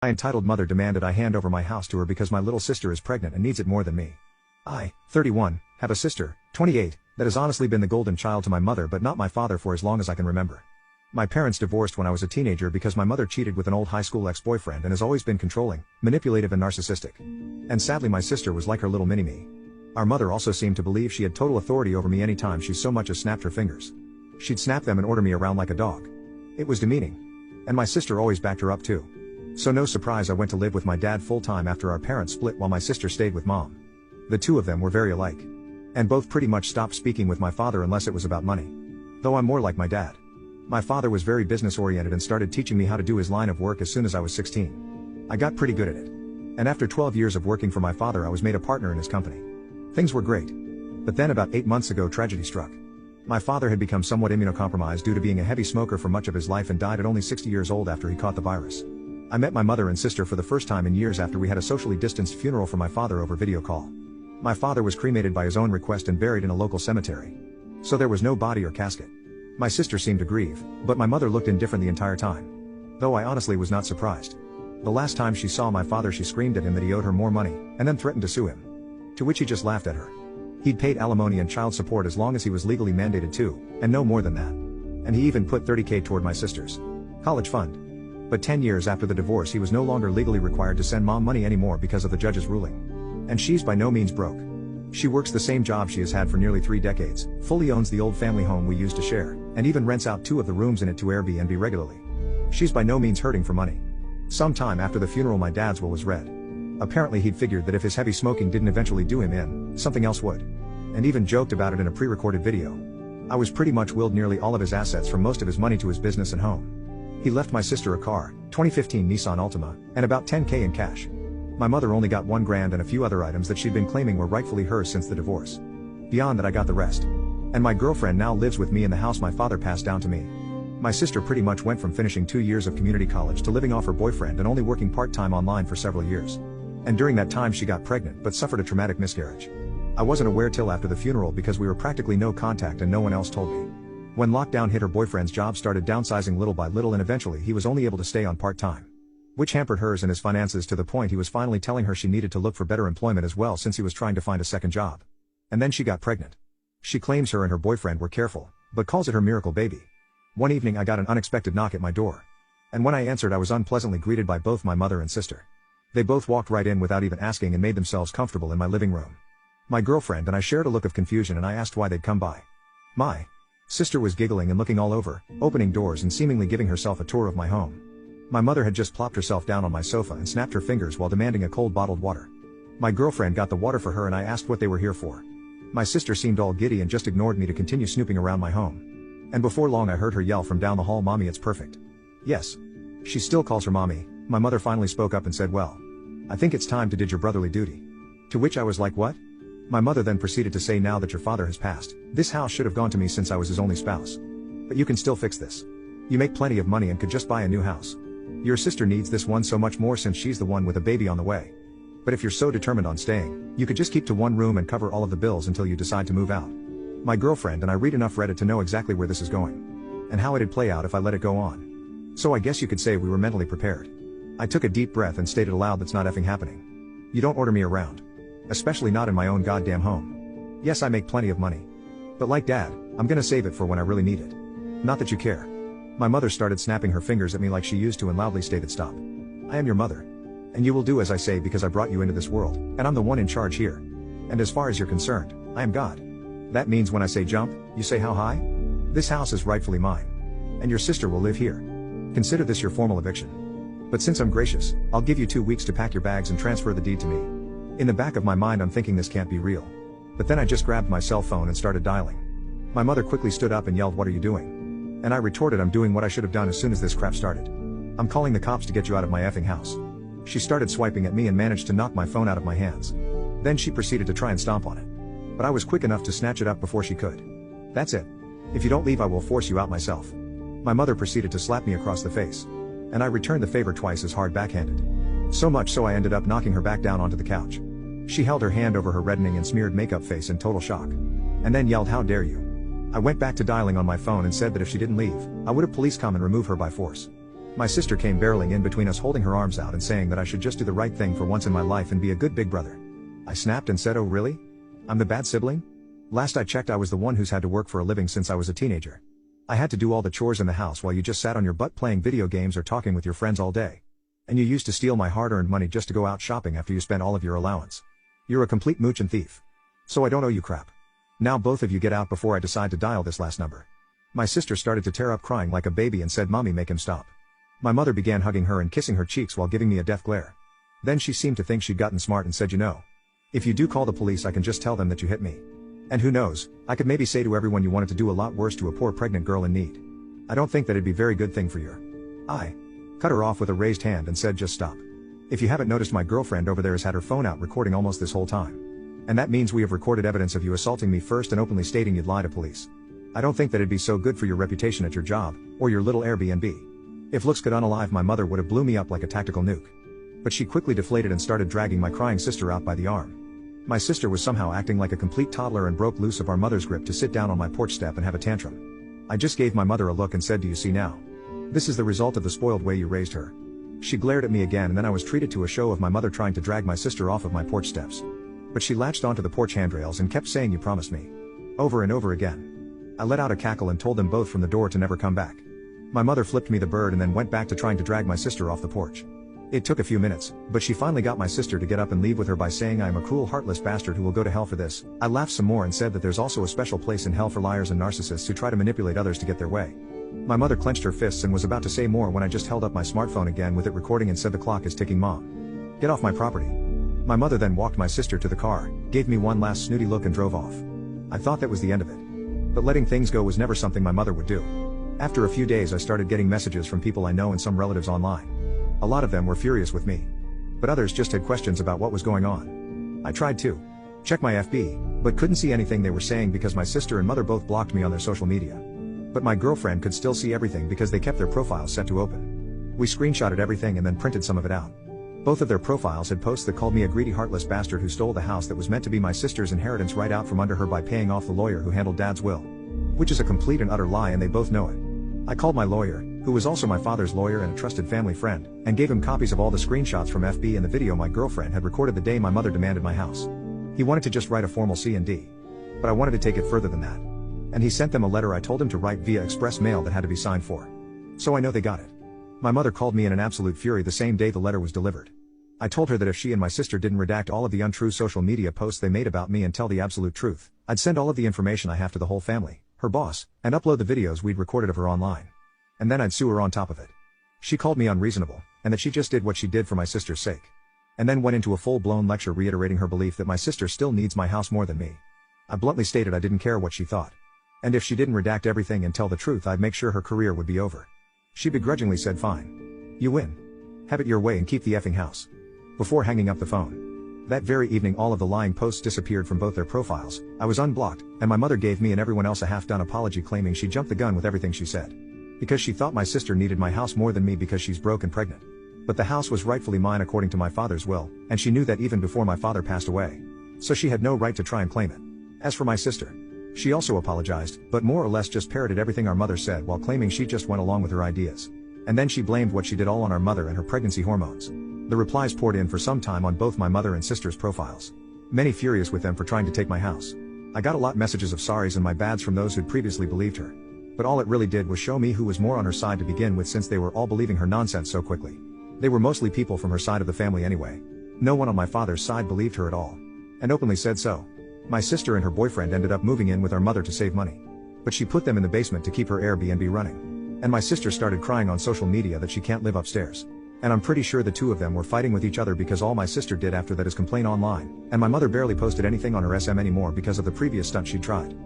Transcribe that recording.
My entitled mother demanded I hand over my house to her because my little sister is pregnant and needs it more than me. I, 31, have a sister, 28, that has honestly been the golden child to my mother but not my father for as long as I can remember. My parents divorced when I was a teenager because my mother cheated with an old high school ex-boyfriend and has always been controlling, manipulative and narcissistic. And sadly my sister was like her little mini-me. Our mother also seemed to believe she had total authority over me anytime she so much as snapped her fingers. She'd snap them and order me around like a dog. It was demeaning. And my sister always backed her up too. So no surprise I went to live with my dad full-time after our parents split while my sister stayed with mom. The two of them were very alike. And both pretty much stopped speaking with my father unless it was about money. Though I'm more like my dad. My father was very business-oriented and started teaching me how to do his line of work as soon as I was 16. I got pretty good at it. And after 12 years of working for my father I was made a partner in his company. Things were great. But then about 8 months ago tragedy struck. My father had become somewhat immunocompromised due to being a heavy smoker for much of his life and died at only 60 years old after he caught the virus. I met my mother and sister for the first time in years after we had a socially distanced funeral for my father over video call. My father was cremated by his own request and buried in a local cemetery. So there was no body or casket. My sister seemed to grieve, but my mother looked indifferent the entire time. Though I honestly was not surprised. The last time she saw my father she screamed at him that he owed her more money, and then threatened to sue him. To which he just laughed at her. He'd paid alimony and child support as long as he was legally mandated to, and no more than that. And he even put $30,000 toward my sister's college fund. But 10 years after the divorce he was no longer legally required to send mom money anymore because of the judge's ruling. And she's by no means broke. She works the same job she has had for nearly 3 decades, fully owns the old family home we used to share, and even rents out 2 of the rooms in it to Airbnb regularly. She's by no means hurting for money. Sometime after the funeral my dad's will was read. Apparently he'd figured that if his heavy smoking didn't eventually do him in, something else would. And even joked about it in a pre-recorded video. I was pretty much willed nearly all of his assets from most of his money to his business and home. He left my sister a car, 2015 Nissan Altima, and about $10,000 in cash. My mother only got $1,000 and a few other items that she'd been claiming were rightfully hers since the divorce. Beyond that I got the rest. And my girlfriend now lives with me in the house my father passed down to me. My sister pretty much went from finishing 2 years of community college to living off her boyfriend and only working part-time online for several years. And during that time she got pregnant but suffered a traumatic miscarriage. I wasn't aware till after the funeral because we were practically no contact and no one else told me. When lockdown hit her boyfriend's job started downsizing little by little and eventually he was only able to stay on part-time. Which hampered hers and his finances to the point he was finally telling her she needed to look for better employment as well since he was trying to find a second job. And then she got pregnant. She claims her and her boyfriend were careful, but calls it her miracle baby. One evening I got an unexpected knock at my door. And when I answered I was unpleasantly greeted by both my mother and sister. They both walked right in without even asking and made themselves comfortable in my living room. My girlfriend and I shared a look of confusion and I asked why they'd come by. My sister was giggling and looking all over, opening doors and seemingly giving herself a tour of my home. My mother had just plopped herself down on my sofa and snapped her fingers while demanding a cold bottled water. My girlfriend got the water for her and I asked what they were here for. My sister seemed all giddy and just ignored me to continue snooping around my home. And before long I heard her yell from down the hall, "Mommy, it's perfect." Yes. She still calls her mommy. My mother finally spoke up and said, "Well, I think it's time to did your brotherly duty." To which I was like, "What?" My mother then proceeded to say, "Now that your father has passed, this house should have gone to me since I was his only spouse. But you can still fix this. You make plenty of money and could just buy a new house. Your sister needs this one so much more since she's the one with a baby on the way. But if you're so determined on staying, you could just keep to one room and cover all of the bills until you decide to move out." My girlfriend and I read enough Reddit to know exactly where this is going. And how it'd play out if I let it go on. So I guess you could say we were mentally prepared. I took a deep breath and stated aloud, "That's not effing happening. You don't order me around. Especially not in my own goddamn home. Yes, I make plenty of money. But like Dad, I'm gonna save it for when I really need it. Not that you care." My mother started snapping her fingers at me like she used to and loudly stated, "Stop. I am your mother. And you will do as I say because I brought you into this world, and I'm the one in charge here. And as far as you're concerned, I am God. That means when I say jump, you say how high? This house is rightfully mine. And your sister will live here. Consider this your formal eviction. But since I'm gracious, I'll give you 2 weeks to pack your bags and transfer the deed to me." In the back of my mind I'm thinking this can't be real. But then I just grabbed my cell phone and started dialing. My mother quickly stood up and yelled, "What are you doing?" And I retorted, "I'm doing what I should have done as soon as this crap started. I'm calling the cops to get you out of my effing house." She started swiping at me and managed to knock my phone out of my hands. Then she proceeded to try and stomp on it. But I was quick enough to snatch it up before she could. "That's it. If you don't leave I will force you out myself." My mother proceeded to slap me across the face. And I returned the favor twice as hard backhanded. So much so I ended up knocking her back down onto the couch. She held her hand over her reddening and smeared makeup face in total shock. And then yelled, "How dare you!" I went back to dialing on my phone and said that if she didn't leave, I would have police come and remove her by force. My sister came barreling in between us, holding her arms out and saying that I should just do the right thing for once in my life and be a good big brother. I snapped and said, "Oh really? I'm the bad sibling? Last I checked I was the one who's had to work for a living since I was a teenager. I had to do all the chores in the house while you just sat on your butt playing video games or talking with your friends all day. And you used to steal my hard-earned money just to go out shopping after you spent all of your allowance. You're a complete mooch and thief. So I don't owe you crap. Now both of you get out before I decide to dial this last number." My sister started to tear up, crying like a baby, and said, "Mommy, make him stop." My mother began hugging her and kissing her cheeks while giving me a death glare. Then she seemed to think she'd gotten smart and said, "You know, if you do call the police, I can just tell them that you hit me. And who knows, I could maybe say to everyone you wanted to do a lot worse to a poor pregnant girl in need. I don't think that it'd be a very good thing for your." I cut her off with a raised hand and said, "Just stop. If you haven't noticed, my girlfriend over there has had her phone out recording almost this whole time. And that means we have recorded evidence of you assaulting me first and openly stating you'd lie to police. I don't think that it'd be so good for your reputation at your job, or your little Airbnb. If looks could unalive, my mother would have blew me up like a tactical nuke." But she quickly deflated and started dragging my crying sister out by the arm. My sister was somehow acting like a complete toddler and broke loose of our mother's grip to sit down on my porch step and have a tantrum. I just gave my mother a look and said, "Do you see now? This is the result of the spoiled way you raised her." She glared at me again, and then I was treated to a show of my mother trying to drag my sister off of my porch steps. But she latched onto the porch handrails and kept saying, "You promised me," over and over again. I let out a cackle and told them both from the door to never come back. My mother flipped me the bird and then went back to trying to drag my sister off the porch. It took a few minutes, but she finally got my sister to get up and leave with her by saying, "I am a cruel, heartless bastard who will go to hell for this." I laughed some more and said that there's also a special place in hell for liars and narcissists who try to manipulate others to get their way. My mother clenched her fists and was about to say more when I just held up my smartphone again with it recording and said, "The clock is ticking, Mom. Get off my property." My mother then walked my sister to the car, gave me one last snooty look and drove off. I thought that was the end of it. But letting things go was never something my mother would do. After a few days I started getting messages from people I know and some relatives online. A lot of them were furious with me. But others just had questions about what was going on. I tried to check my FB, but couldn't see anything they were saying because my sister and mother both blocked me on their social media. But my girlfriend could still see everything because they kept their profiles set to open. We screenshotted everything and then printed some of it out. Both of their profiles had posts that called me a greedy, heartless bastard who stole the house that was meant to be my sister's inheritance right out from under her by paying off the lawyer who handled Dad's will. Which is a complete and utter lie, and they both know it. I called my lawyer, who was also my father's lawyer and a trusted family friend, and gave him copies of all the screenshots from FB and the video my girlfriend had recorded the day my mother demanded my house. He wanted to just write a formal C&D. But I wanted to take it further than that. And he sent them a letter I told him to write via express mail that had to be signed for. So I know they got it. My mother called me in an absolute fury the same day the letter was delivered. I told her that if she and my sister didn't redact all of the untrue social media posts they made about me and tell the absolute truth, I'd send all of the information I have to the whole family, her boss, and upload the videos we'd recorded of her online. And then I'd sue her on top of it. She called me unreasonable, and that she just did what she did for my sister's sake. And then went into a full-blown lecture reiterating her belief that my sister still needs my house more than me. I bluntly stated I didn't care what she thought. And if she didn't redact everything and tell the truth, I'd make sure her career would be over. She begrudgingly said, "Fine. You win. Have it your way and keep the effing house." Before hanging up the phone. That very evening all of the lying posts disappeared from both their profiles, I was unblocked, and my mother gave me and everyone else a half-done apology claiming she jumped the gun with everything she said. Because she thought my sister needed my house more than me because she's broke and pregnant. But the house was rightfully mine according to my father's will, and she knew that even before my father passed away. So she had no right to try and claim it. As for my sister, she also apologized, but more or less just parroted everything our mother said while claiming she just went along with her ideas. And then she blamed what she did all on our mother and her pregnancy hormones. The replies poured in for some time on both my mother and sister's profiles. Many furious with them for trying to take my house. I got a lot messages of sorries and my bads from those who'd previously believed her. But all it really did was show me who was more on her side to begin with, since they were all believing her nonsense so quickly. They were mostly people from her side of the family anyway. No one on my father's side believed her at all. And openly said so. My sister and her boyfriend ended up moving in with our mother to save money. But she put them in the basement to keep her Airbnb running. And my sister started crying on social media that she can't live upstairs. And I'm pretty sure the two of them were fighting with each other because all my sister did after that is complain online, and my mother barely posted anything on her SM anymore because of the previous stunt she'd tried.